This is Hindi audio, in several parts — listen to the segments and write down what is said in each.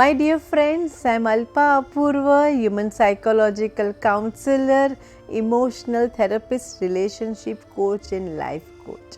My dear friends, I'm Alpa Apurva, human psychological counselor, emotional therapist, relationship coach, and life coach.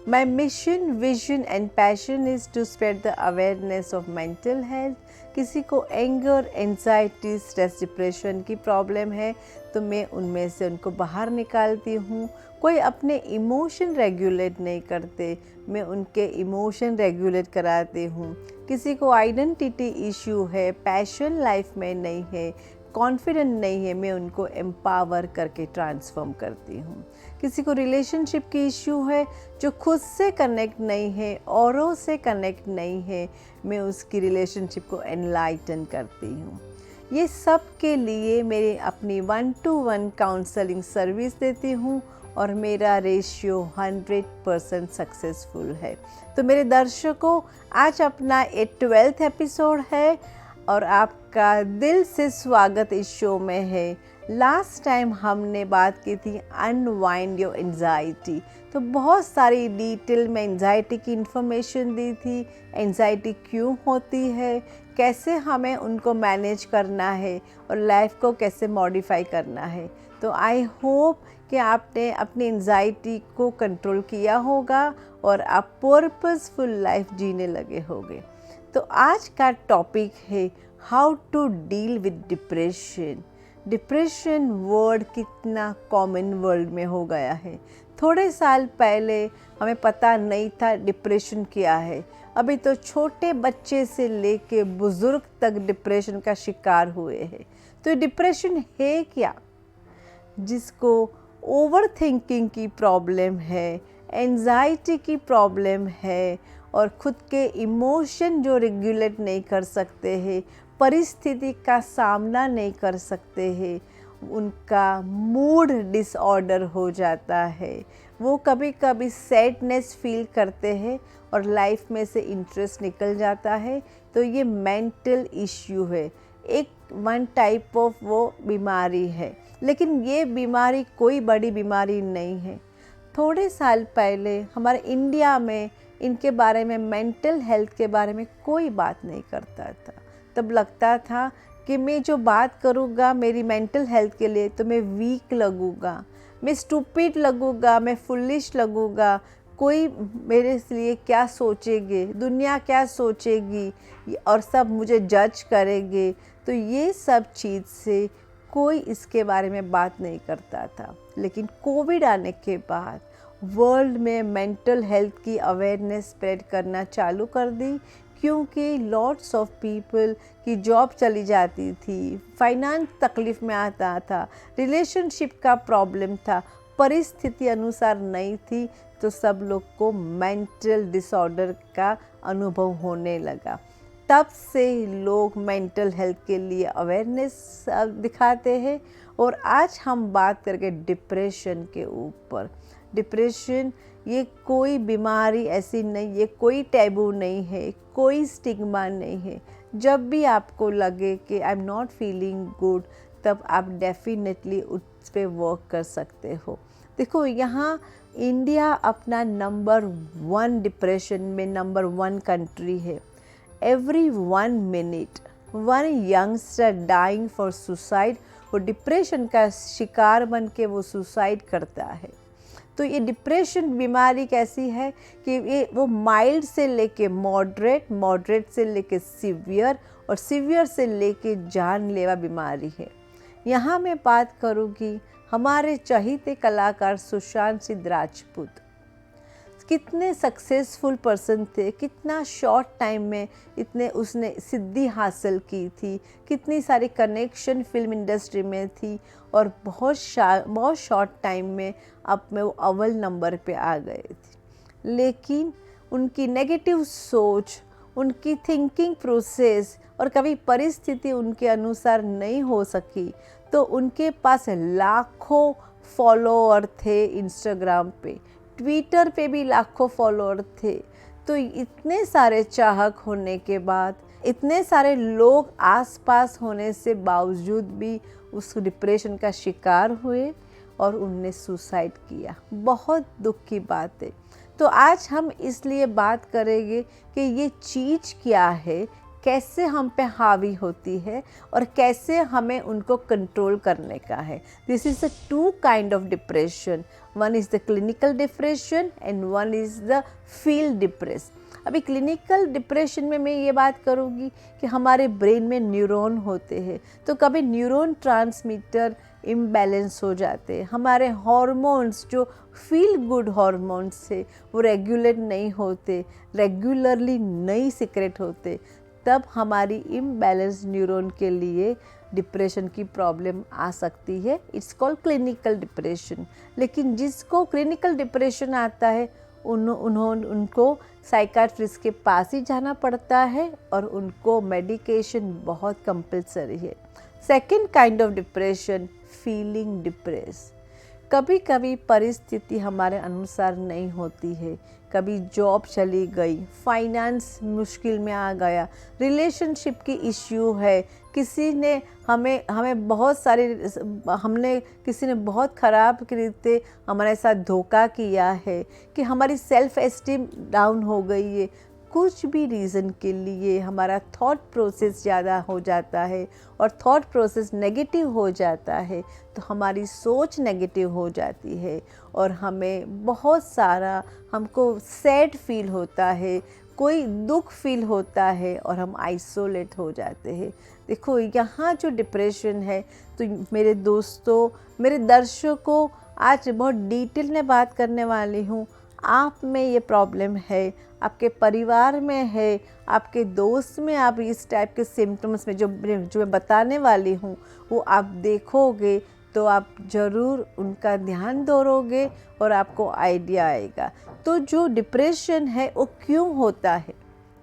My mission, vision, and passion is to spread the awareness of mental health. किसी को एंगर, एंजाइटी, स्ट्रेस, डिप्रेशन की प्रॉब्लम है तो मैं उनमें से उनको बाहर निकालती हूँ। कोई अपने इमोशन रेगुलेट नहीं करते, मैं उनके इमोशन रेगुलेट कराती हूँ। किसी को आइडेंटिटी इशू है, पैशन लाइफ में नहीं है, कॉन्फिडेंट नहीं है, मैं उनको एम्पावर करके ट्रांसफॉर्म करती हूँ। किसी को रिलेशनशिप की इशू है, जो खुद से कनेक्ट नहीं है, औरों से कनेक्ट नहीं है, मैं उसकी रिलेशनशिप को एनलाइटन करती हूँ। ये सब के लिए मेरी अपनी 1-to-1 काउंसलिंग सर्विस देती हूँ और मेरा रेशियो 100% सक्सेसफुल है। तो मेरे दर्शकों, आज अपना ये 12th एपिसोड है और आपका दिल से स्वागत इस शो में है। लास्ट टाइम हमने बात की थी अनवाइंड योर एंजाइटी, तो बहुत सारी डिटेल में एंजाइटी की इन्फॉर्मेशन दी थी। एंजाइटी क्यों होती है, कैसे हमें उनको मैनेज करना है और लाइफ को कैसे मॉडिफाई करना है। तो आई होप कि आपने अपनी एंजाइटी को कंट्रोल किया होगा और आप पर्पसफुल लाइफ जीने लगे होंगे। तो आज का टॉपिक है how to deal with depression. Depression word कितना कॉमन वर्ल्ड में हो गया है। थोड़े साल पहले हमें पता नहीं था डिप्रेशन क्या है। अभी तो छोटे बच्चे से लेके बुज़ुर्ग तक डिप्रेशन का शिकार हुए हैं। तो डिप्रेशन है क्या? जिसको ओवर थिंकिंग की प्रॉब्लम है, एंजाइटी की प्रॉब्लम है और ख़ुद के इमोशन जो रेगुलेट नहीं कर सकते हैं, परिस्थिति का सामना नहीं कर सकते हैं, उनका मूड डिसऑर्डर हो जाता है। वो कभी कभी सैडनेस फील करते हैं और लाइफ में से इंटरेस्ट निकल जाता है। तो ये मेंटल इश्यू है, एक वन टाइप ऑफ वो बीमारी है। लेकिन ये बीमारी कोई बड़ी बीमारी नहीं है। थोड़े साल पहले हमारे इंडिया में इनके बारे में, मेंटल हेल्थ के बारे में कोई बात नहीं करता था। तब लगता था कि मैं जो बात करूँगा मेरी मेंटल हेल्थ के लिए तो मैं वीक लगूँगा, मैं स्टूपिड लगूँगा, मैं फुलिश लगूँगा, कोई मेरे लिए क्या सोचेंगे, दुनिया क्या सोचेगी और सब मुझे जज करेंगे। तो ये सब चीज़ से कोई इसके बारे में बात नहीं करता था। लेकिन कोविड आने के बाद वर्ल्ड में मेंटल हेल्थ की अवेयरनेस स्प्रेड करना चालू कर दी, क्योंकि लॉट्स ऑफ पीपल की जॉब चली जाती थी, फाइनेंस तकलीफ़ में आता था, रिलेशनशिप का प्रॉब्लम था, परिस्थिति अनुसार नहीं थी, तो सब लोग को मेंटल डिसऑर्डर का अनुभव होने लगा। तब से लोग मेंटल हेल्थ के लिए अवेयरनेस दिखाते हैं। और आज हम बात करेंगे डिप्रेशन के ऊपर। डिप्रेशन ये कोई बीमारी ऐसी नहीं, ये कोई टैबू नहीं है, कोई स्टिग्मा नहीं है। जब भी आपको लगे कि I am not feeling good, तब आप डेफिनेटली उस पर वर्क कर सकते हो। देखो, यहाँ इंडिया अपना नंबर 1 डिप्रेशन में नंबर 1 कंट्री है। Every 1 minute 1 youngster dying for suicide, वो डिप्रेशन का शिकार बन के वो सुसाइड करता है। तो ये डिप्रेशन बीमारी कैसी है कि ये वो माइल्ड से लेके मॉडरेट, मॉडरेट से लेके सीवियर और सीवियर से लेके जानलेवा बीमारी है। यहाँ मैं बात करूँगी हमारे चहीते कलाकार सुशांत सिंह राजपूत। कितने सक्सेसफुल पर्सन थे, कितना शॉर्ट टाइम में इतने उसने सिद्धि हासिल की थी, कितनी सारी कनेक्शन फिल्म इंडस्ट्री में थी और बहुत शॉर्ट टाइम में अब में वो अव्वल नंबर पे आ गए थे। लेकिन उनकी नेगेटिव सोच, उनकी थिंकिंग प्रोसेस और कभी परिस्थिति उनके अनुसार नहीं हो सकी, तो उनके पास लाखों फॉलोअर थे इंस्टाग्राम पे, ट्विटर पे भी लाखों फॉलोअर थे। तो इतने सारे चाहक होने के बाद, इतने सारे लोग आसपास होने से बावजूद भी उस डिप्रेशन का शिकार हुए और उनने सुसाइड किया। बहुत दुख की बात है। तो आज हम इसलिए बात करेंगे कि ये चीज़ क्या है, कैसे हम पे हावी होती है और कैसे हमें उनको कंट्रोल करने का है। This is a two kind of depression, one is the clinical depression and one is the feel depress. अभी क्लिनिकल डिप्रेशन में मैं ये बात करूँगी कि हमारे ब्रेन में न्यूरॉन होते हैं, तो कभी न्यूरॉन ट्रांसमीटर इम्बैलेंस हो जाते हैं, हमारे हार्मोन्स जो फील गुड हार्मोन्स है वो रेगुलेट नहीं होते, रेगुलरली नहीं सिक्रेट होते, तब हमारी इम्बैलेंस न्यूरॉन के लिए डिप्रेशन की प्रॉब्लम आ सकती है। It's called clinical depression. लेकिन जिसको क्लिनिकल डिप्रेशन आता है उनको साइकाट्रिस्ट के पास ही जाना पड़ता है और उनको मेडिकेशन बहुत कंपलसरी है। Second kind of depression, feeling depress. कभी कभी परिस्थिति हमारे अनुसार नहीं होती है, कभी जॉब चली गई, फाइनेंस मुश्किल में आ गया, रिलेशनशिप की इश्यू है, किसी ने हमें बहुत सारे हमने किसी ने बहुत ख़राब रीते हमारे साथ धोखा किया है कि हमारी सेल्फ एस्टीम डाउन हो गई है। कुछ भी रीज़न के लिए हमारा थॉट प्रोसेस ज़्यादा हो जाता है और थॉट प्रोसेस नेगेटिव हो जाता है तो हमारी सोच नेगेटिव हो जाती है और हमें बहुत सारा हमको सैड फील होता है, कोई दुख फील होता है और हम आइसोलेट हो जाते हैं। देखो यहाँ जो डिप्रेशन है, तो मेरे दोस्तों, मेरे दर्शकों, आज बहुत डिटेल में बात करने वाली हूँ। आप में ये प्रॉब्लम है, आपके परिवार में है, आपके दोस्त में आप इस टाइप के सिम्टम्स में जो मैं बताने वाली हूँ वो आप देखोगे तो आप ज़रूर उनका ध्यान दोगे और आपको आइडिया आएगा। तो जो डिप्रेशन है वो क्यों होता है?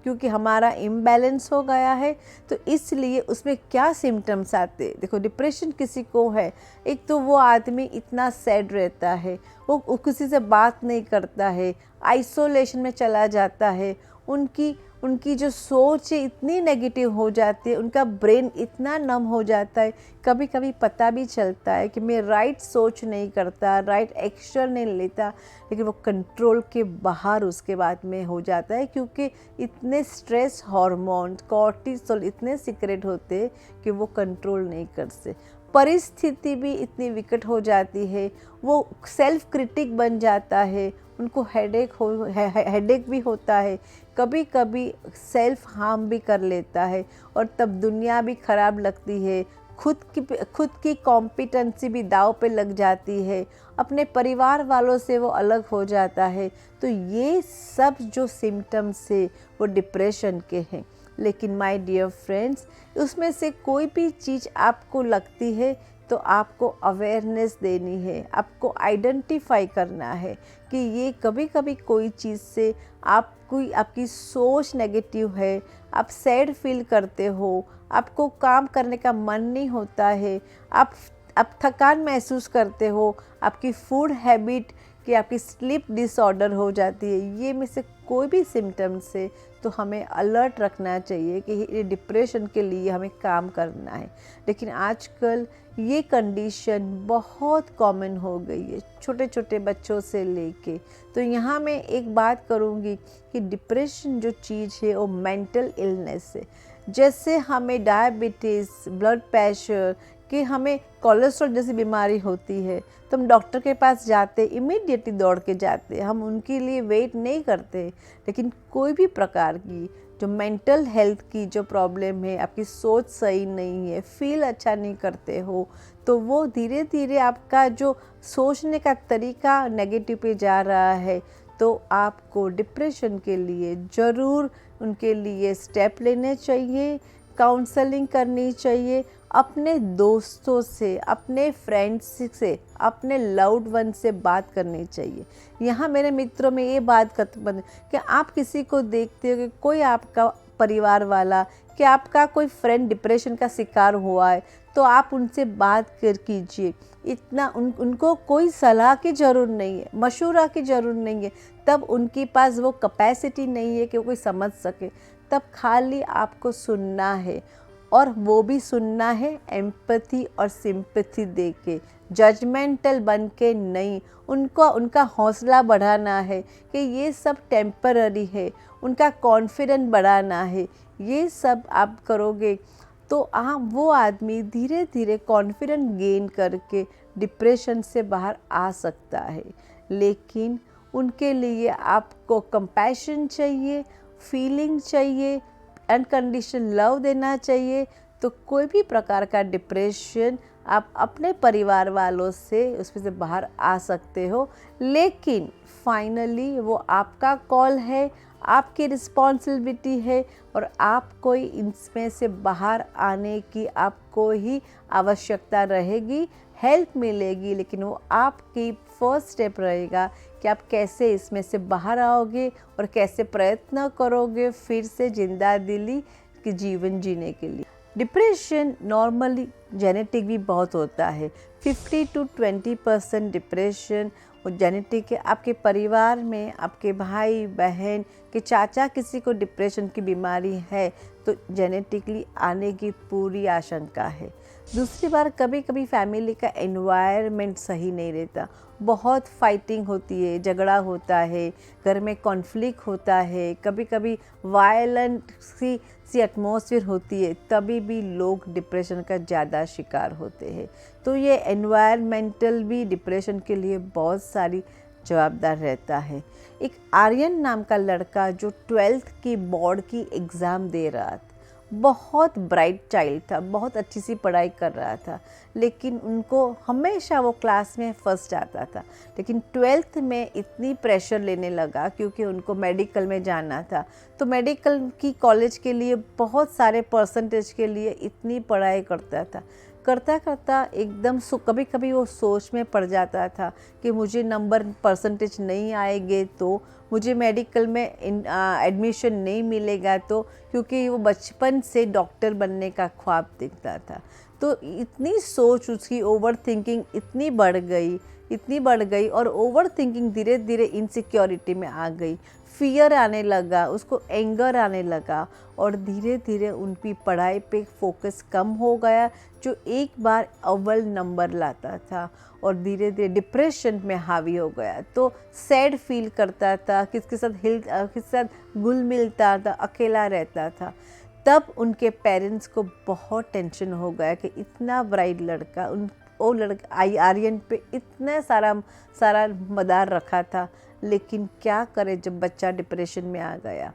क्योंकि हमारा इम्बैलेंस हो गया है, तो इसलिए उसमें क्या सिम्टम्स आते हैं। देखो डिप्रेशन किसी को है, एक तो वो आदमी इतना सैड रहता है, वो किसी से बात नहीं करता है, आइसोलेशन में चला जाता है, उनकी जो सोच है इतनी नेगेटिव हो जाती है, उनका ब्रेन इतना नम हो जाता है, कभी कभी पता भी चलता है कि मैं राइट सोच नहीं करता, राइट एक्शन नहीं लेता, लेकिन वो कंट्रोल के बाहर उसके बाद में हो जाता है क्योंकि इतने स्ट्रेस हार्मोन कॉर्टिसोल इतने सीक्रेट होते कि वो कंट्रोल नहीं कर सकते। परिस्थिति भी इतनी विकट हो जाती है, वो सेल्फ क्रिटिक बन जाता है, उनको हेडेक भी होता है, कभी कभी सेल्फ हार्म भी कर लेता है और तब दुनिया भी ख़राब लगती है, खुद की कॉम्पिटेंसी भी दाव पे लग जाती है, अपने परिवार वालों से वो अलग हो जाता है। तो ये सब जो सिम्टम्स है वो डिप्रेशन के हैं। लेकिन माय डियर फ्रेंड्स, उसमें से कोई भी चीज़ आपको लगती है तो आपको अवेयरनेस देनी है, आपको आइडेंटिफाई करना है कि ये कभी कभी कोई चीज़ से आपकी सोच नेगेटिव है, आप सैड फील करते हो, आपको काम करने का मन नहीं होता है, आप थकान महसूस करते हो, आपकी फूड हैबिट कि आपकी स्लीप डिसऑर्डर हो जाती है, ये में से कोई भी सिम्टम्स है तो हमें अलर्ट रखना चाहिए कि ये डिप्रेशन के लिए हमें काम करना है। लेकिन आजकल ये कंडीशन बहुत कॉमन हो गई है, छोटे छोटे बच्चों से लेके। तो यहाँ मैं एक बात करूँगी कि डिप्रेशन जो चीज़ है वो मेंटल इलनेस है। जैसे हमें डायबिटीज़, ब्लड प्रेशर, कि हमें कोलेस्ट्रॉल जैसी बीमारी होती है तो हम डॉक्टर के पास जाते, इमीडिएटली दौड़ के जाते, हम उनके लिए वेट नहीं करते। लेकिन कोई भी प्रकार की जो मेंटल हेल्थ की जो प्रॉब्लम है, आपकी सोच सही नहीं है, फील अच्छा नहीं करते हो, तो वो धीरे धीरे आपका जो सोचने का तरीका नेगेटिव पे जा रहा है, तो आपको डिप्रेशन के लिए ज़रूर उनके लिए स्टेप लेने चाहिए, काउंसलिंग करनी चाहिए, अपने दोस्तों से, अपने फ्रेंड्स से, अपने लव्ड वन से बात करनी चाहिए। यहाँ मेरे मित्रों में ये बात कि आप किसी को देखते हो कि कोई आपका परिवार वाला कि आपका कोई फ्रेंड डिप्रेशन का शिकार हुआ है तो आप उनसे बात कीजिए। इतना उनको कोई सलाह की ज़रूरत नहीं है, मशवरा की ज़रूरत नहीं है, तब उनके पास वो कैपेसिटी नहीं है कि वो कोई समझ सके, तब खाली आपको सुनना है। और वो भी सुनना है एम्पैथी और सिंपैथी दे के, जजमेंटल बन के नहीं। उनका हौसला बढ़ाना है कि ये सब टेम्पररी है, उनका कॉन्फिडेंस बढ़ाना है। ये सब आप करोगे तो आप वो आदमी धीरे धीरे कॉन्फिडेंस गेन करके डिप्रेशन से बाहर आ सकता है। लेकिन उनके लिए आपको कंपैशन चाहिए, फीलिंग चाहिए, अनकंडीशनल लव देना चाहिए। तो कोई भी प्रकार का डिप्रेशन आप अपने परिवार वालों से उसमें से बाहर आ सकते हो। लेकिन फाइनली वो आपका कॉल है, आपकी रिस्पॉन्सिबिलिटी है और आपको ही इसमें से बाहर आने की आपको ही आवश्यकता रहेगी। हेल्प मिलेगी, लेकिन वो आपकी फर्स्ट स्टेप रहेगा कि आप कैसे इसमें से बाहर आओगे और कैसे प्रयत्न करोगे फिर से जिंदा दिली की जीवन जीने के लिए। डिप्रेशन नॉर्मली जेनेटिक भी बहुत होता है। 50 to 20% डिप्रेशन वो जेनेटिक है। आपके परिवार में आपके भाई बहन के चाचा किसी को डिप्रेशन की बीमारी है तो जेनेटिकली आने की पूरी आशंका है। दूसरी बार कभी कभी फैमिली का एनवायरनमेंट सही नहीं रहता, बहुत फाइटिंग होती है, झगड़ा होता है, घर में कॉन्फ्लिक्ट होता है, कभी कभी वायलेंट सी एटमॉस्फेयर होती है, तभी भी लोग डिप्रेशन का ज़्यादा शिकार होते हैं। तो ये एनवायरमेंटल भी डिप्रेशन के लिए बहुत सारी जवाबदार रहता है। एक आर्यन नाम का लड़का जो 12th की बोर्ड की एग्ज़ाम दे रहा था, बहुत ब्राइट चाइल्ड था, बहुत अच्छी सी पढ़ाई कर रहा था, लेकिन उनको हमेशा वो क्लास में फर्स्ट आता था। लेकिन 12th में इतनी प्रेशर लेने लगा क्योंकि उनको मेडिकल में जाना था, तो मेडिकल की कॉलेज के लिए बहुत सारे परसेंटेज के लिए इतनी पढ़ाई करता करता एकदम कभी कभी वो सोच में पड़ जाता था कि मुझे नंबर परसेंटेज नहीं आएंगे तो मुझे मेडिकल में एडमिशन नहीं मिलेगा, तो क्योंकि वो बचपन से डॉक्टर बनने का ख्वाब देखता था। तो इतनी सोच उसकी ओवर थिंकिंग इतनी बढ़ गई और ओवर थिंकिंग धीरे धीरे इनसिक्योरिटी में आ गई, फियर आने लगा, उसको एंगर आने लगा और धीरे धीरे उनकी पढ़ाई पे फोकस कम हो गया, जो एक बार अव्वल नंबर लाता था और धीरे धीरे डिप्रेशन में हावी हो गया। तो सैड फील करता था, किसके साथ घुल मिलता था, अकेला रहता था। तब उनके पेरेंट्स को बहुत टेंशन हो गया कि इतना ब्राइट लड़का, वो लड़का आर्यन पे इतना सारा मदार रखा था, लेकिन क्या करे जब बच्चा डिप्रेशन में आ गया।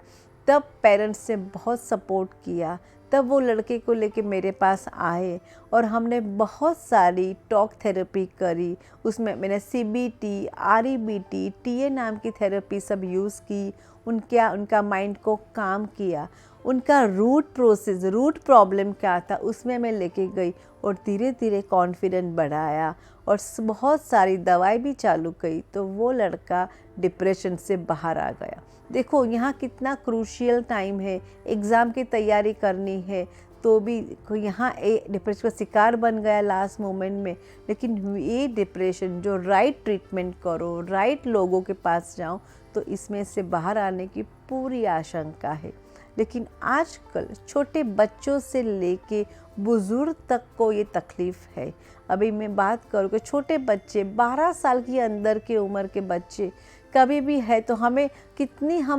तब पेरेंट्स ने बहुत सपोर्ट किया, तब वो लड़के को लेके मेरे पास आए और हमने बहुत सारी टॉक थेरेपी करी। उसमें मैंने CBT, REBT, TA नाम की थेरेपी सब यूज़ की। उनका माइंड को काम किया, उनका रूट प्रॉब्लम क्या था उसमें मैं लेके गई और धीरे धीरे कॉन्फिडेंस बढ़ाया और बहुत सारी दवाई भी चालू की, तो वो लड़का डिप्रेशन से बाहर आ गया। देखो यहाँ कितना क्रूशियल टाइम है, एग्ज़ाम की तैयारी करनी है, तो भी यहाँ डिप्रेशन का शिकार बन गया लास्ट मोमेंट में। लेकिन ये डिप्रेशन जो राइट ट्रीटमेंट करो, राइट लोगों के पास जाओ, तो इसमें से बाहर आने की पूरी आशंका है। लेकिन आजकल छोटे बच्चों से लेके बुज़ुर्ग तक को ये तकलीफ़ है। अभी मैं बात करूँ कि छोटे बच्चे 12 साल की अंदर के उम्र के बच्चे कभी भी है तो हम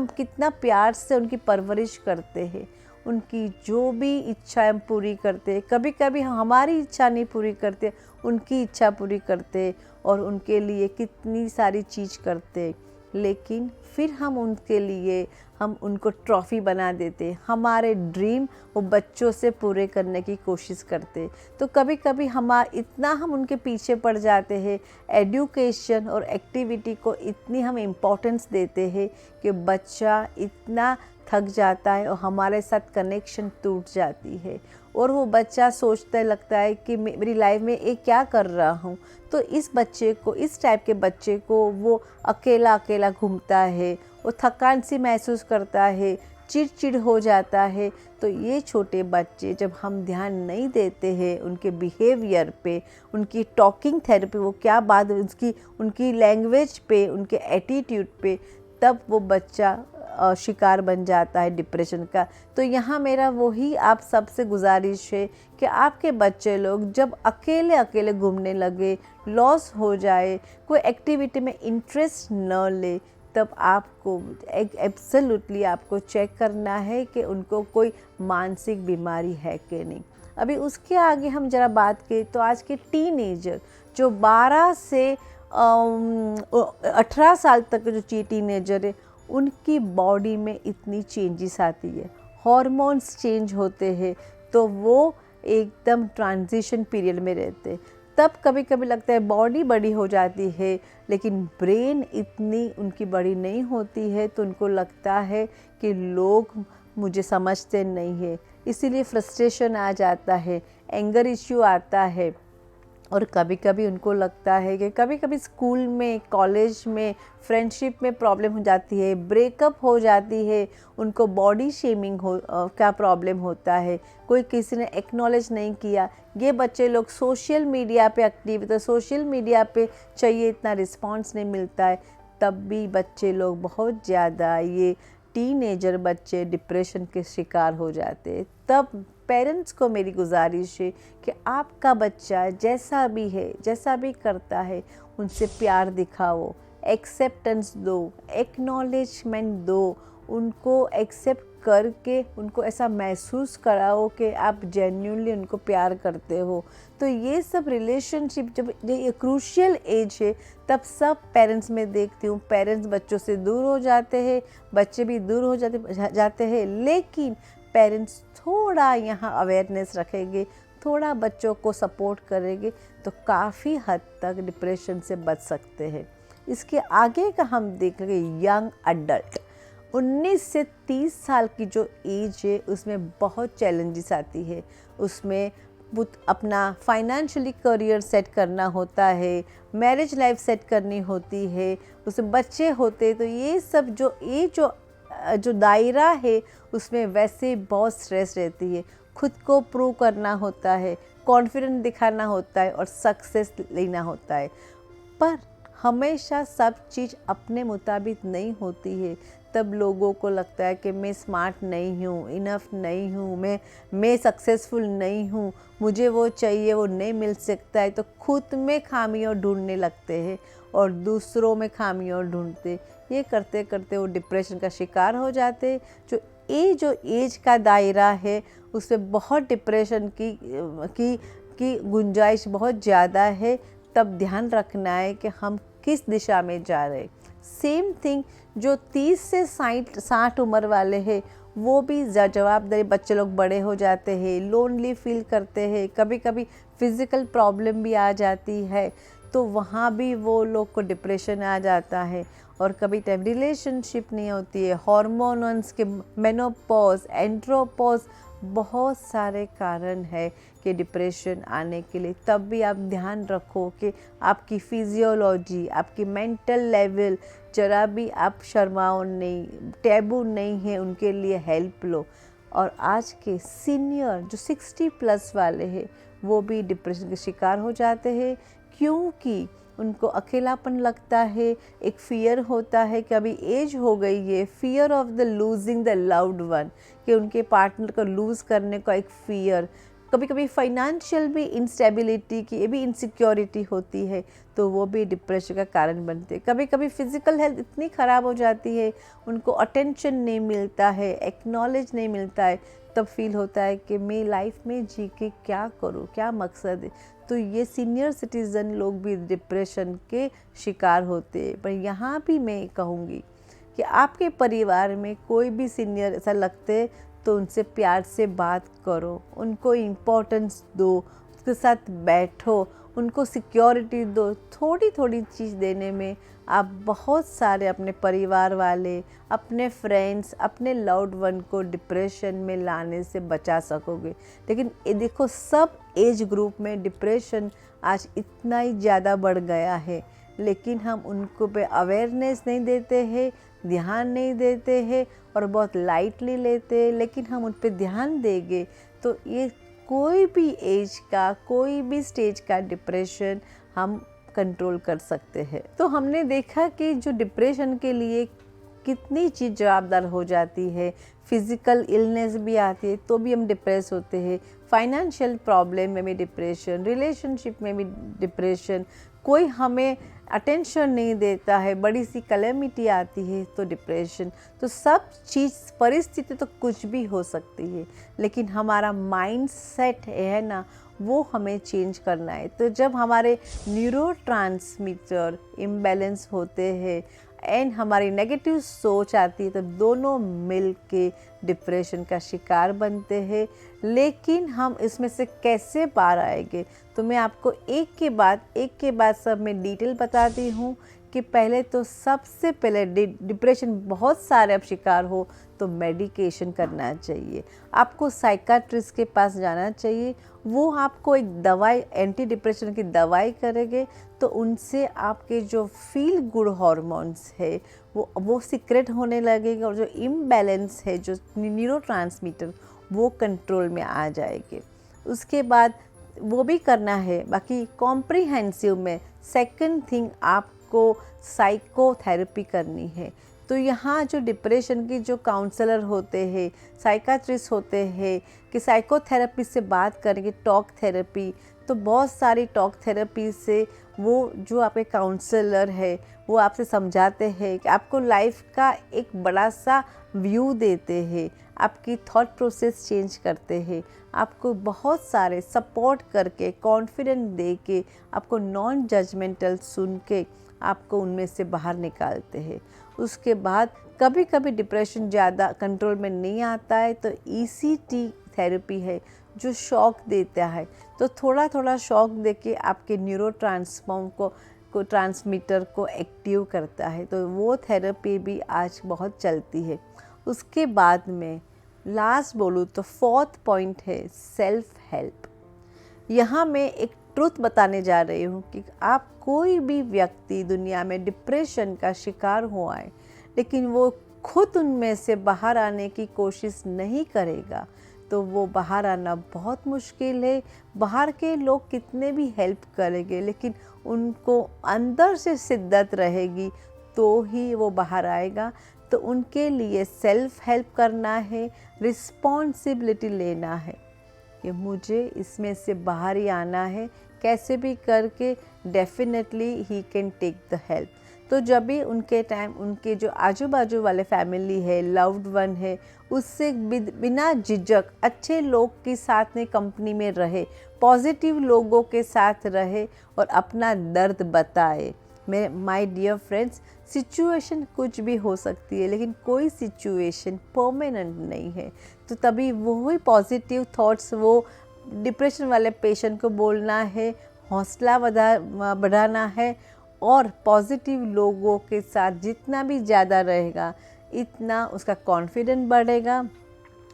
कितना प्यार से उनकी परवरिश करते हैं, उनकी जो भी इच्छा हम पूरी करते हैं। कभी कभी हमारी इच्छा नहीं पूरी करते, उनकी इच्छा पूरी करते और उनके लिए कितनी सारी चीज़ करते, लेकिन फिर हम उनको ट्रॉफ़ी बना देते। हमारे ड्रीम वो बच्चों से पूरे करने की कोशिश करते। तो कभी कभी हम उनके पीछे पड़ जाते हैं, एजुकेशन और एक्टिविटी को इतनी हम इम्पोर्टेंस देते हैं कि बच्चा इतना थक जाता है और हमारे साथ कनेक्शन टूट जाती है और वो बच्चा सोचते लगता है कि मेरी लाइफ में ये क्या कर रहा हूँ। तो इस टाइप के बच्चे को वो अकेला घूमता है, वो थकान सी महसूस करता है, चिड़चिड़ हो जाता है। तो ये छोटे बच्चे जब हम ध्यान नहीं देते हैं उनके बिहेवियर पे, उनकी टॉकिंग थेरेपी, वो क्या बात उनकी लैंग्वेज पे, उनके एटीट्यूड पे, तब वो बच्चा शिकार बन जाता है डिप्रेशन का। तो यहाँ मेरा वही आप सबसे गुजारिश है कि आपके बच्चे लोग जब अकेले अकेले घूमने लगे, लॉस हो जाए, कोई एक्टिविटी में इंटरेस्ट न ले, तब आपको एब्सोल्युटली आपको चेक करना है कि उनको कोई मानसिक बीमारी है कि नहीं। अभी उसके आगे हम ज़रा बात करें तो आज के टीनेजर जो 12 से 18 साल तक के जो टीनेजर है, उनकी बॉडी में इतनी चेंजेस आती है, हार्मोन्स चेंज होते हैं, तो वो एकदम ट्रांजिशन पीरियड में रहते हैं। तब कभी कभी लगता है बॉडी बड़ी हो जाती है लेकिन ब्रेन इतनी उनकी बड़ी नहीं होती है, तो उनको लगता है कि लोग मुझे समझते नहीं है, इसीलिए फ्रस्ट्रेशन आ जाता है, एंगर इश्यू आता है। और कभी कभी उनको लगता है कि कभी कभी स्कूल में, कॉलेज में, फ्रेंडशिप में प्रॉब्लम हो जाती है, ब्रेकअप हो जाती है, उनको बॉडी शेमिंग का प्रॉब्लम होता है, कोई किसी ने एक्नॉलेज नहीं किया। ये बच्चे लोग सोशल मीडिया पे एक्टिव, तो सोशल मीडिया पे चाहिए इतना रिस्पॉन्स नहीं मिलता है, तब भी बच्चे लोग बहुत ज़्यादा, ये टीनेजर बच्चे डिप्रेशन के शिकार हो जाते हैं। तब पेरेंट्स को मेरी गुजारिश है कि आपका बच्चा जैसा भी है, जैसा भी करता है, उनसे प्यार दिखाओ, एक्सेप्टेंस दो, एक्नॉलेजमेंट दो, उनको एक्सेप्ट करके उनको ऐसा महसूस कराओ कि आप जेन्युइनली उनको प्यार करते हो। तो ये सब रिलेशनशिप जब ये क्रूशियल एज है, तब सब पेरेंट्स में देखती हूँ, पेरेंट्स बच्चों से दूर हो जाते हैं, बच्चे भी दूर हो जाते हैं। लेकिन पेरेंट्स थोड़ा यहाँ अवेयरनेस रखेंगे, थोड़ा बच्चों को सपोर्ट करेंगे, तो काफ़ी हद तक डिप्रेशन से बच सकते हैं। इसके आगे का हम देखेंगे यंग अडल्ट, 19 से 30 साल की जो एज है, उसमें बहुत चैलेंजेस आती है। उसमें अपना फाइनेंशियली करियर सेट करना होता है, मैरिज लाइफ सेट करनी होती है, उसमें बच्चे होते, तो ये सब जो दायरा है, उसमें वैसे बहुत स्ट्रेस रहती है। खुद को प्रूव करना होता है, कॉन्फिडेंस दिखाना होता है और सक्सेस लेना होता है। पर हमेशा सब चीज़ अपने मुताबिक नहीं होती है। तब लोगों को लगता है कि मैं स्मार्ट नहीं हूँ, इनफ नहीं हूँ, मैं सक्सेसफुल नहीं हूँ, मुझे वो चाहिए, वो नहीं मिल सकता है। तो खुद में खामियां ढूंढने लगते हैं और दूसरों में खामियां ढूंढते। ये करते करते वो डिप्रेशन का शिकार हो जाते। जो एज का दायरा है, उसमें बहुत डिप्रेशन की गुंजाइश बहुत ज़्यादा है। तब ध्यान रखना है कि हम किस दिशा में जा रहे हैं। सेम थिंग जो 30 से 60 उम्र वाले हैं, वो भी जवाबदारी, बच्चे लोग बड़े हो जाते हैं, लोनली फील करते हैं, कभी कभी फिज़िकल प्रॉब्लम भी आ जाती है, तो वहाँ भी वो लोग को डिप्रेशन आ जाता है। और कभी टाइम रिलेशनशिप नहीं होती है, हार्मोन्स के, मेनोपॉज, एंड्रोपॉज, बहुत सारे कारण है कि डिप्रेशन आने के लिए। तब भी आप ध्यान रखो कि आपकी फिजियोलॉजी, आपकी मेंटल लेवल, जरा भी आप शर्माओ नहीं, टैबू नहीं है, उनके लिए हेल्प लो। और आज के सीनियर जो 60+ वाले हैं, वो भी डिप्रेशन के शिकार हो जाते हैं, क्योंकि उनको अकेलापन लगता है, एक फियर होता है कि अभी एज हो गई है, fear of the losing the loved one, कि उनके पार्टनर को लूज़ करने का एक फियर। कभी कभी फाइनेंशियल भी इंस्टेबिलिटी की, ये भी इनसिक्योरिटी होती है, तो वो भी डिप्रेशन का कारण बनते हैं। कभी कभी फिज़िकल हेल्थ इतनी ख़राब हो जाती है, उनको अटेंशन नहीं मिलता है, एक्नॉलेज नहीं मिलता है, तब फील होता है कि मैं लाइफ में जी के क्या करूँ, क्या मकसद है। तो ये सीनियर सिटीज़न लोग भी डिप्रेशन के शिकार होते हैं। पर यहाँ भी मैं कहूँगी कि आपके परिवार में कोई भी सीनियर ऐसा लगते, तो उनसे प्यार से बात करो, उनको इम्पोर्टेंस दो, उसके साथ बैठो, उनको सिक्योरिटी दो। थोड़ी थोड़ी चीज़ देने में आप बहुत सारे अपने परिवार वाले, अपने फ्रेंड्स, अपने लव्ड वन को डिप्रेशन में लाने से बचा सकोगे। लेकिन ये देखो, सब एज ग्रुप में डिप्रेशन आज इतना ही ज़्यादा बढ़ गया है, लेकिन हम उनको पे अवेयरनेस नहीं देते हैं, ध्यान नहीं देते हैं और बहुत लाइटली लेते हैं। लेकिन हम उन पे ध्यान देंगे तो ये कोई भी एज का, कोई भी स्टेज का डिप्रेशन हम कंट्रोल कर सकते हैं। तो हमने देखा कि जो डिप्रेशन के लिए कितनी चीज़ जवाबदार हो जाती है, फिज़िकल इलनेस भी आती है तो भी हम डिप्रेस होते हैं, फाइनेंशियल प्रॉब्लम में भी डिप्रेशन, रिलेशनशिप में भी डिप्रेशन, कोई हमें अटेंशन नहीं देता है, बड़ी सी कैलेमिटी आती है तो डिप्रेशन। तो सब चीज़ परिस्थिति तो कुछ भी हो सकती है, लेकिन हमारा माइंडसेट है ना, वो हमें चेंज करना है। तो जब हमारे न्यूरोट्रांसमीटर इम्बैलेंस होते हैं एंड हमारी नेगेटिव सोच आती है, तो दोनों मिल के डिप्रेशन का शिकार बनते हैं। लेकिन हम इसमें से कैसे बाहर आएंगे, तो मैं आपको एक के बाद सब मैं डिटेल बताती हूँ कि पहले तो सबसे पहले डिप्रेशन बहुत सारे अब शिकार हो तो मेडिकेशन करना चाहिए, आपको साइकाट्रिस्ट के पास जाना चाहिए। वो आपको एक दवाई, एंटी डिप्रेशन की दवाई करेंगे, तो उनसे आपके जो फील गुड हार्मोन्स है वो सीक्रेट होने लगेगा और जो इम्बैलेंस है, जो न्यूरोट्रांसमीटर, वो कंट्रोल में आ जाएंगे। उसके बाद वो भी करना है। बाकी कॉम्प्रिहेंसिव में सेकंड थिंग आपको साइकोथेरेपी करनी है। तो यहाँ जो डिप्रेशन की जो काउंसलर होते हैं, साइकाट्रिस्ट होते हैं, कि साइकोथेरेपी से बात करेंगे, टॉक थेरेपी, तो बहुत सारी टॉक थेरेपी से वो जो आपके काउंसलर है वो आपसे समझाते हैं कि आपको लाइफ का एक बड़ा सा व्यू देते हैं, आपकी थॉट प्रोसेस चेंज करते हैं, आपको बहुत सारे सपोर्ट करके, कॉन्फिडेंट दे के, आपको नॉन जजमेंटल सुन के आपको उनमें से बाहर निकालते हैं। उसके बाद कभी कभी डिप्रेशन ज़्यादा कंट्रोल में नहीं आता है तो ECT थेरेपी है जो शॉक देता है, तो थोड़ा थोड़ा शॉक देके आपके ट्रांसमीटर को एक्टिव करता है, तो वो थेरेपी भी आज बहुत चलती है। उसके बाद में लास्ट बोलूँ तो फोर्थ पॉइंट है सेल्फ हेल्प। यहाँ मैं एक ट्रुथ बताने जा रही हूँ कि आप कोई भी व्यक्ति दुनिया में डिप्रेशन का शिकार हुआ है, लेकिन वो खुद उनमें से बाहर आने की कोशिश नहीं करेगा, तो वो बाहर आना बहुत मुश्किल है। बाहर के लोग कितने भी हेल्प करेंगे, लेकिन उनको अंदर से शिद्दत रहेगी तो ही वो बाहर आएगा। तो उनके लिए सेल्फ हेल्प करना है, रिस्पॉन्सिबिलिटी लेना है कि मुझे इसमें से बाहर ही आना है, कैसे भी करके definitely he can take the help. तो जब भी उनके टाइम उनके जो आजू बाजू वाले फैमिली है, लव्ड वन है, उससे बिना झिझक अच्छे लोग के साथ में कंपनी में रहे, पॉजिटिव लोगों के साथ रहे और अपना दर्द बताए। मेरे माय डियर फ्रेंड्स, सिचुएशन कुछ भी हो सकती है, लेकिन कोई सिचुएशन परमानेंट नहीं है। तो तभी वही पॉजिटिव थॉट्स वो डिप्रेशन वाले पेशेंट को बोलना है, हौसला बढ़ाना है और पॉजिटिव लोगों के साथ जितना भी ज़्यादा रहेगा इतना उसका कॉन्फिडेंस बढ़ेगा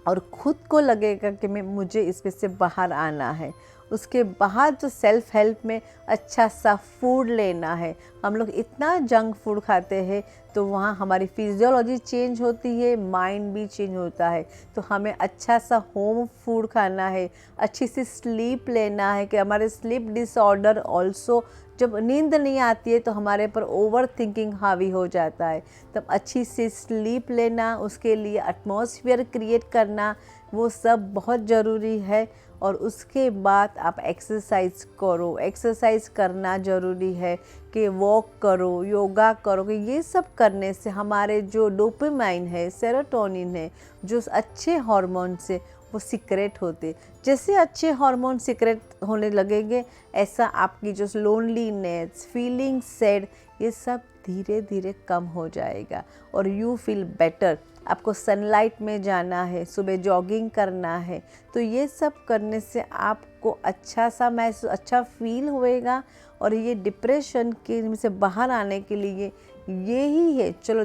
और ख़ुद को लगेगा कि मुझे इसमें से बाहर आना है। उसके बाद जो सेल्फ हेल्प में अच्छा सा फूड लेना है। हम लोग इतना जंक फूड खाते हैं तो वहाँ हमारी फिजियोलॉजी चेंज होती है, माइंड भी चेंज होता है। तो हमें अच्छा सा होम फूड खाना है, अच्छी सी स्लीप लेना है कि हमारे स्लीप डिसऑर्डर ऑल्सो, जब नींद नहीं आती है तो हमारे पर ओवर थिंकिंग हावी हो जाता है। तब अच्छी सी स्लीप लेना, उसके लिए एटमॉस्फेयर क्रिएट करना, वो सब बहुत ज़रूरी है। और उसके बाद आप एक्सरसाइज करो, एक्सरसाइज करना ज़रूरी है कि वॉक करो, योगा करो, कि ये सब करने से हमारे जो डोपामाइन है, सेरोटोनिन है, जो अच्छे हार्मोन से वो सीक्रेट होते, जैसे अच्छे हार्मोन सीक्रेट होने लगेंगे ऐसा आपकी जो लोनलीनेस, फीलिंग सैड, ये सब धीरे धीरे कम हो जाएगा और यू फील बेटर। आपको सनलाइट में जाना है, सुबह जॉगिंग करना है, तो ये सब करने से आपको अच्छा सा महसूस, अच्छा फील होएगा। और ये डिप्रेशन के से बाहर आने के लिए यही है। चलो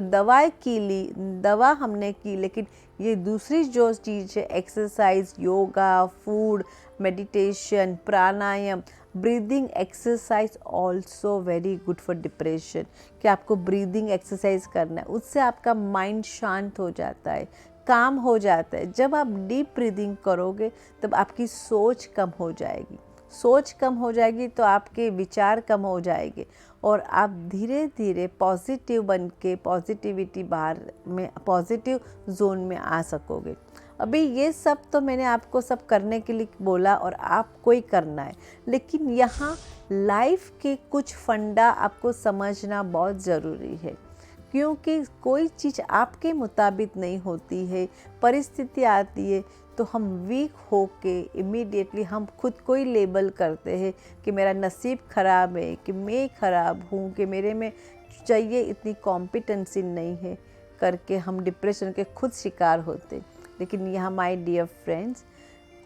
दवा हमने की, लेकिन ये दूसरी जो चीज़ है, exercise, yoga, food, meditation, pranayama, breathing exercise also very good for depression, कि आपको ब्रीदिंग एक्सरसाइज करना है, उससे आपका माइंड शांत हो जाता है, काम हो जाता है। जब आप डीप ब्रीदिंग करोगे तब आपकी सोच कम हो जाएगी। सोच कम हो जाएगी तो आपके विचार कम हो जाएंगे और आप धीरे धीरे पॉजिटिव बन के पॉजिटिविटी बाहर में पॉजिटिव जोन में आ सकोगे। अभी ये सब तो मैंने आपको सब करने के लिए बोला और आपको ही करना है, लेकिन यहाँ लाइफ के कुछ फंडा आपको समझना बहुत ज़रूरी है, क्योंकि कोई चीज़ आपके मुताबिक नहीं होती है, परिस्थिति आती है तो हम वीक होके इमीडिएटली हम खुद को ही लेबल करते हैं कि मेरा नसीब ख़राब है, कि मैं ख़राब हूँ, कि मेरे में चाहिए इतनी कॉम्पिटेंसी नहीं है करके हम डिप्रेशन के खुद शिकार होते। लेकिन यहाँ माय डियर फ्रेंड्स,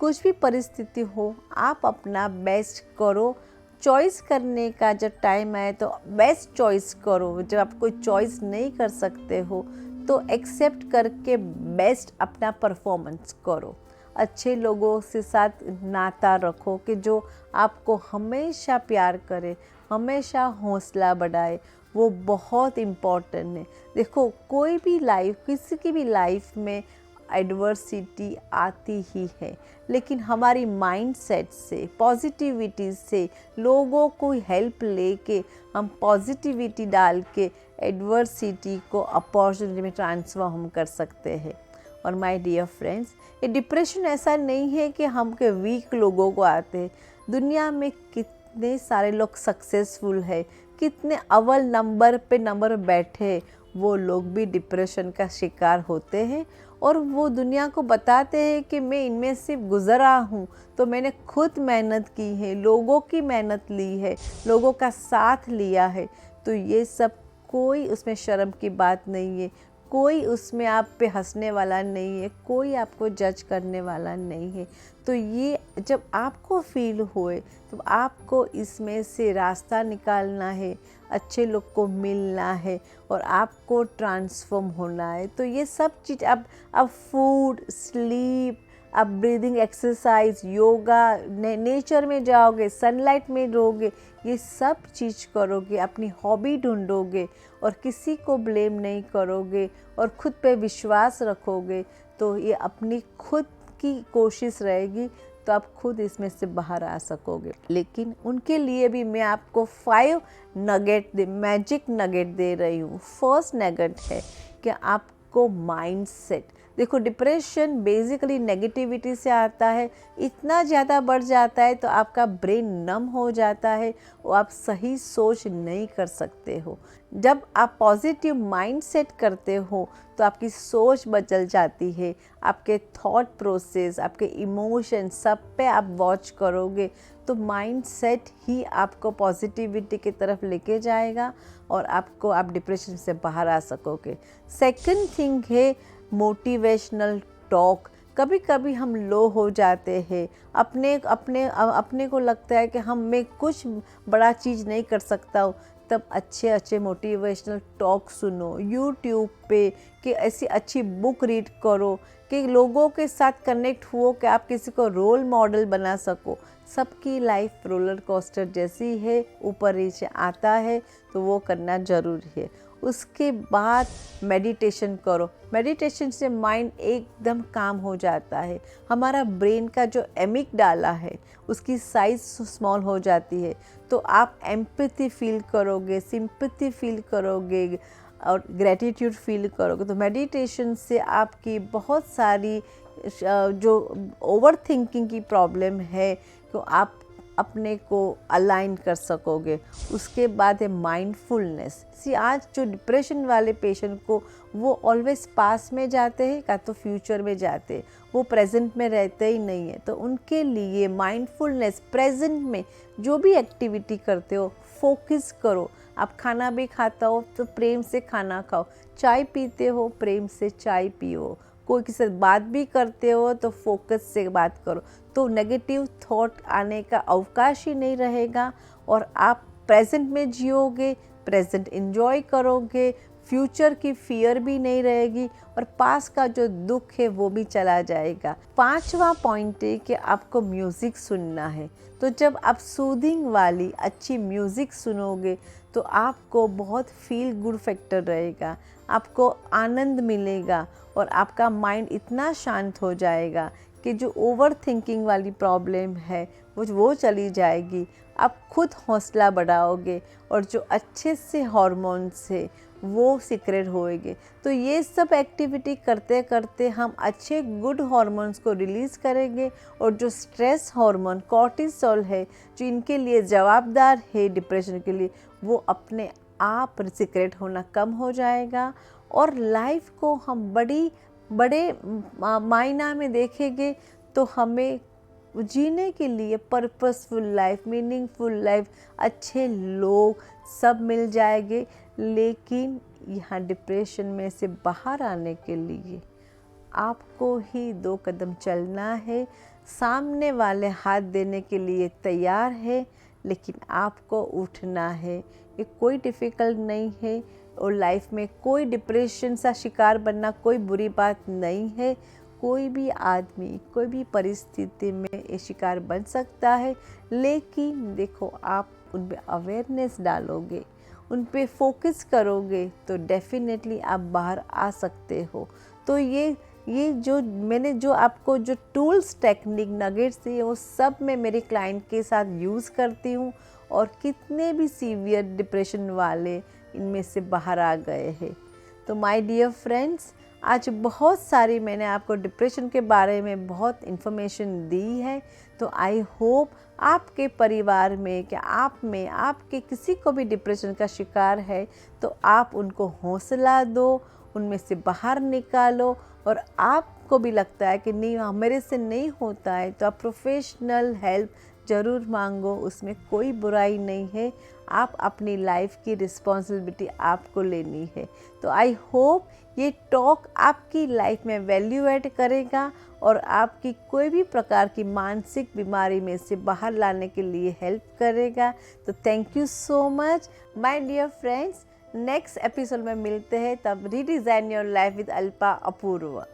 कुछ भी परिस्थिति हो आप अपना बेस्ट करो। चॉइस करने का जब टाइम आए तो बेस्ट चॉइस करो। जब आप कोई चॉइस नहीं कर सकते हो तो एक्सेप्ट करके बेस्ट अपना परफॉर्मेंस करो। अच्छे लोगों से साथ नाता रखो कि जो आपको हमेशा प्यार करे, हमेशा हौसला बढ़ाए, वो बहुत इम्पॉर्टेंट है। देखो कोई भी लाइफ, किसी की भी लाइफ में एडवर्सिटी आती ही है, लेकिन हमारी माइंडसेट से, पॉजिटिविटी से, लोगों को हेल्प लेके हम पॉजिटिविटी डाल के एडवर्सिटी को अपॉर्चुनिटी में ट्रांसफॉर्म कर सकते हैं। और माय डियर फ्रेंड्स, ये डिप्रेशन ऐसा नहीं है कि हम के वीक लोगों को आते हैं। दुनिया में कितने सारे लोग सक्सेसफुल है, कितने अव्वल नंबर पे नंबर बैठे, वो लोग भी डिप्रेशन का शिकार होते हैं और वो दुनिया को बताते हैं कि मैं इनमें से गुज़रा हूँ, तो मैंने खुद मेहनत की है, लोगों की मेहनत ली है, लोगों का साथ लिया है। तो ये सब कोई उसमें शर्म की बात नहीं है, कोई उसमें आप पे हंसने वाला नहीं है, कोई आपको जज करने वाला नहीं है। तो ये जब आपको फील होए तो आपको इसमें से रास्ता निकालना है, अच्छे लोग को मिलना है और आपको ट्रांसफॉर्म होना है। तो ये सब चीज़ अब फूड, स्लीप, आप ब्रीदिंग एक्सरसाइज, योगा, नेचर में जाओगे, सनलाइट में रहोगे, ये सब चीज़ करोगे, अपनी हॉबी ढूंढोगे और किसी को ब्लेम नहीं करोगे और खुद पे विश्वास रखोगे, तो ये अपनी खुद की कोशिश रहेगी तो आप खुद इसमें से बाहर आ सकोगे। लेकिन उनके लिए भी मैं आपको 5 मैजिक नगेट दे रही हूँ। फर्स्ट नगेट है कि आपको माइंडसेट, देखो डिप्रेशन बेसिकली नेगेटिविटी से आता है, इतना ज़्यादा बढ़ जाता है तो आपका ब्रेन नम हो जाता है और आप सही सोच नहीं कर सकते हो। जब आप पॉजिटिव माइंडसेट करते हो तो आपकी सोच बदल जाती है, आपके थॉट प्रोसेस, आपके इमोशन सब पे आप वॉच करोगे तो माइंडसेट ही आपको पॉजिटिविटी की तरफ लेके जाएगा और आप डिप्रेशन से बाहर आ सकोगे। सेकंड थिंग है मोटिवेशनल टॉक। कभी कभी हम लो हो जाते हैं, अपने को लगता है कि मैं कुछ बड़ा चीज़ नहीं कर सकता हूँ, तब अच्छे मोटिवेशनल टॉक सुनो यूट्यूब पे, कि ऐसी अच्छी बुक रीड करो, कि लोगों के साथ कनेक्ट हुओ कि आप किसी को रोल मॉडल बना सको। सबकी लाइफ रोलर कोस्टर जैसी है, ऊपर नीचे आता है, तो वो करना ज़रूरी है। उसके बाद मेडिटेशन करो। मेडिटेशन से माइंड एकदम काम हो जाता है, हमारा ब्रेन का जो एमिगडाला है उसकी साइज़ स्मॉल हो जाती है, तो आप एम्पैथी फील करोगे, सिंपैथी फील करोगे और ग्रैटिट्यूड फील करोगे। तो मेडिटेशन से आपकी बहुत सारी जो ओवर थिंकिंग की प्रॉब्लम है तो आप अपने को अलाइन कर सकोगे। उसके बाद है माइंडफुलनेस। आज जो डिप्रेशन वाले पेशेंट को वो ऑलवेज पास में जाते हैं या तो फ्यूचर में जाते हैं, वो प्रेजेंट में रहते ही नहीं है। तो उनके लिए माइंडफुलनेस, प्रेजेंट में जो भी एक्टिविटी करते हो फोकस करो। आप खाना भी खाता हो तो प्रेम से खाना खाओ, चाय पीते हो प्रेम से चाय पियो, कोई किसी से बात भी करते हो तो फोकस से बात करो, तो नेगेटिव थॉट आने का अवकाश ही नहीं रहेगा और आप प्रेजेंट में जियोगे, प्रेजेंट एंजॉय करोगे, फ्यूचर की फियर भी नहीं रहेगी और पास का जो दुख है वो भी चला जाएगा। 5वां पॉइंट है कि आपको म्यूज़िक सुनना है। तो जब आप सूदिंग वाली अच्छी म्यूज़िक सुनोगे तो आपको बहुत फील गुड फैक्टर रहेगा, आपको आनंद मिलेगा और आपका माइंड इतना शांत हो जाएगा कि जो ओवर थिंकिंग वाली प्रॉब्लम है वो चली जाएगी। आप खुद हौसला बढ़ाओगे और जो अच्छे से हार्मोन्स है वो सीक्रेट होएंगे। तो ये सब एक्टिविटी करते करते हम अच्छे गुड हार्मोन्स को रिलीज़ करेंगे और जो स्ट्रेस हार्मोन कॉर्टिसोल है जो इनके लिए जवाबदार है डिप्रेशन के लिए, वो अपने आप सीक्रेट होना कम हो जाएगा और लाइफ को हम बड़े मायना में देखेंगे तो हमें जीने के लिए पर्पसफुल लाइफ, मीनिंगफुल लाइफ, अच्छे लोग सब मिल जाएंगे। लेकिन यहाँ डिप्रेशन में से बाहर आने के लिए आपको ही 2 कदम चलना है। सामने वाले हाथ देने के लिए तैयार है, लेकिन आपको उठना है। ये कोई डिफ़िकल्ट नहीं है और लाइफ में कोई डिप्रेशन सा शिकार बनना कोई बुरी बात नहीं है। कोई भी आदमी कोई भी परिस्थिति में ये शिकार बन सकता है, लेकिन देखो आप उन पे अवेयरनेस डालोगे, उन पे फोकस करोगे तो डेफिनेटली आप बाहर आ सकते हो। तो ये जो मैंने जो आपको जो टूल्स, टेक्निक, नगेट्स दिए वो सब मैं मेरे क्लाइंट के साथ यूज़ करती हूँ और कितने भी सीवियर डिप्रेशन वाले इनमें से बाहर आ गए हैं। तो माय डियर फ्रेंड्स, आज बहुत सारी मैंने आपको डिप्रेशन के बारे में बहुत इन्फॉर्मेशन दी है। तो आई होप आपके परिवार में, क्या आप में, आपके किसी को भी डिप्रेशन का शिकार है तो आप उनको हौसला दो, उनमें से बाहर निकालो। और आपको भी लगता है कि नहीं मेरे से नहीं होता है तो आप प्रोफेशनल हेल्प ज़रूर मांगो, उसमें कोई बुराई नहीं है। आप अपनी लाइफ की रिस्पॉन्सिबिलिटी आपको लेनी है। तो आई होप ये टॉक आपकी लाइफ में वैल्यू ऐड करेगा और आपकी कोई भी प्रकार की मानसिक बीमारी में से बाहर लाने के लिए हेल्प करेगा। तो thank you so much my dear friends. Next episode में मिलते हैं, तब redesign your life with Alpa Apoorva.